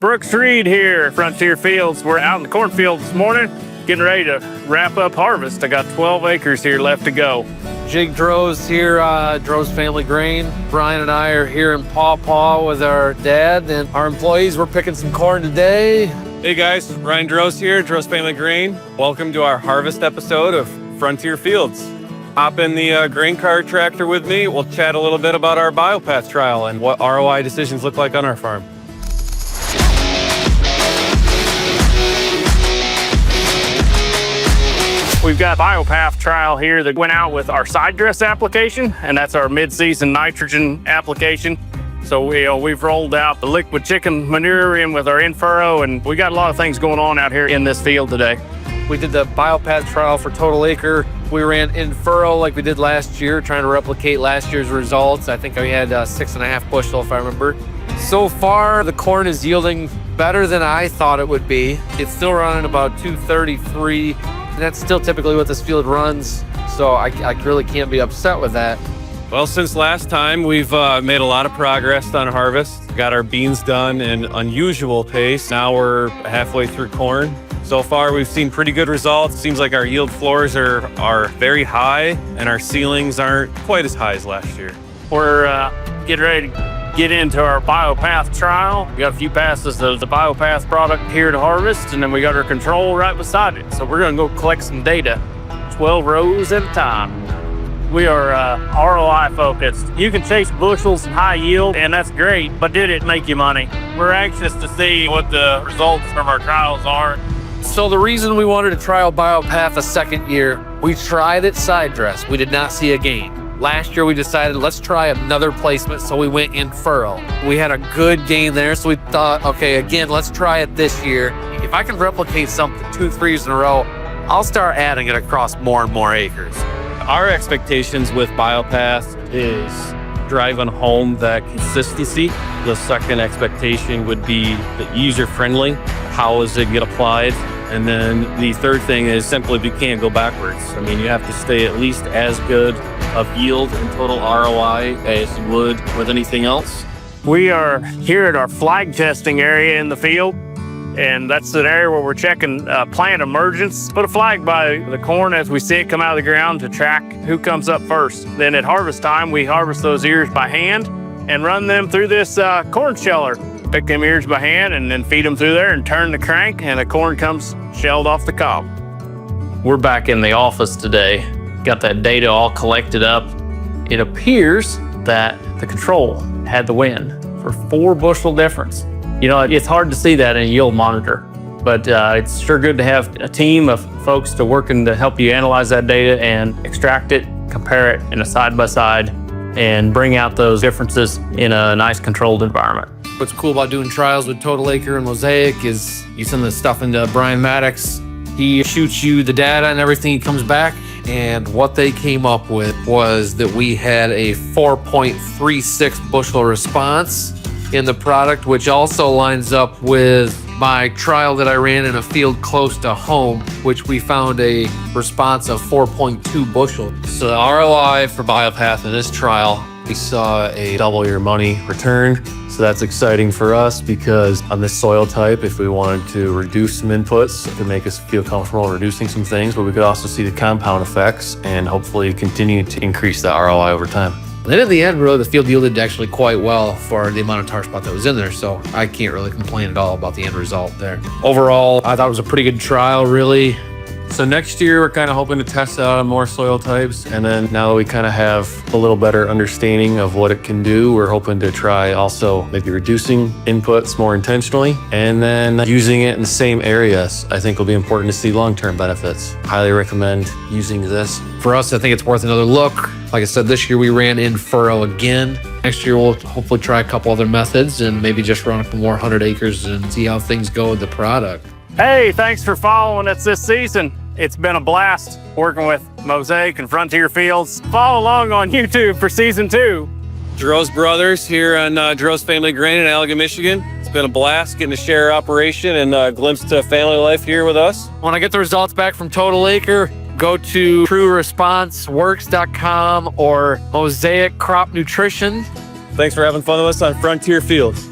Brooks Reed here, Frontier Fields. We're out in the cornfield this morning, getting ready to wrap up harvest. I got 12 acres here left to go. Jig Drozd here, Drozd Family Grain. Brian and I are here in Paw Paw with our dad and our employees. We're picking some corn today. Hey guys, Ryan Drozd here, Drozd Family Grain. Welcome to our harvest episode of Frontier Fields. Hop in the grain car tractor with me. We'll chat a little bit about our BioPath trial and what ROI decisions look like on our farm. We've got BioPath trial here that went out with our side dress application, and that's our mid-season nitrogen application. So we've rolled out the liquid chicken manure in with our in-furrow, and we got a lot of things going on out here in this field today. We did the BioPath trial for total acre. We ran in furrow like we did last year, trying to replicate last year's results. I think we had 6.5 bushel, if I remember. So far, the corn is yielding better than I thought it would be. It's still running about 233. That's still typically what this field runs, so I really can't be upset with that. Well, since last time, we've made a lot of progress on harvest. Got our beans done in unusual pace. Now we're halfway through corn. So far, we've seen pretty good results. Seems like our yield floors are very high, and our ceilings aren't quite as high as last year. We're getting ready to get into our BioPath trial. We got a few passes of the BioPath product here to harvest, and then we got our control right beside it. So we're gonna go collect some data, 12 rows at a time. We are ROI focused. You can chase bushels and high yield, and that's great, but did it make you money? We're anxious to see what the results from our trials are. So the reason we wanted to trial BioPath a second year, we tried it side dress. We did not see a gain. Last year we decided let's try another placement, so we went in furrow. We had a good gain there, so we thought, okay, again, let's try it this year. If I can replicate something 2 3s in a row, I'll start adding it across more and more acres. Our expectations with BioPath is driving home that consistency. The second expectation would be the user-friendly. How does it get applied? And then the third thing is simply we can't go backwards. I mean, you have to stay at least as good of yield and total ROI as you would with anything else. We are here at our flag testing area in the field, and that's an area where we're checking plant emergence. Put a flag by the corn as we see it come out of the ground to track who comes up first. Then at harvest time, we harvest those ears by hand and run them through this corn sheller. Pick them ears by hand and then feed them through there and turn the crank, and the corn comes shelled off the cob. We're back in the office today. Got that data all collected up. It appears that the control had the win for 4 bushel difference. You know, it's hard to see that in a yield monitor, but it's sure good to have a team of folks to working to help you analyze that data and extract it, compare it in a side-by-side, and bring out those differences in a nice controlled environment. What's cool about doing trials with Total Acre and Mosaic is you send the stuff into Brian Maddox. He shoots you the data and everything. He comes back, and what they came up with was that we had a 4.36 bushel response in the product, which also lines up with my trial that I ran in a field close to home, which we found a response of 4.2 bushel. So the ROI for BioPath in this trial, we saw a double your money return. So that's exciting for us because on this soil type, if we wanted to reduce some inputs, it could make us feel comfortable reducing some things, but we could also see the compound effects and hopefully continue to increase that ROI over time. Then in the end, really, the field yielded actually quite well for the amount of tar spot that was in there, so I can't really complain at all about the end result there. Overall, I thought it was a pretty good trial, really. So next year, we're kind of hoping to test out on more soil types. And then now that we kind of have a little better understanding of what it can do, we're hoping to try also maybe reducing inputs more intentionally and then using it in the same areas. I think will be important to see long-term benefits. Highly recommend using this. For us, I think it's worth another look. Like I said, this year we ran in furrow again. Next year, we'll hopefully try a couple other methods and maybe just run a couple more 100 acres and see how things go with the product. Hey, thanks for following us this season. It's been a blast working with Mosaic and Frontier Fields. Follow along on YouTube for season 2. Drozd brothers here on Drozd Family Grain in Allegan, Michigan. It's been a blast getting to share our operation and a glimpse to family life here with us. When I get the results back from Total Acre, go to TrueResponseWorks.com or Mosaic Crop Nutrition. Thanks for having fun with us on Frontier Fields.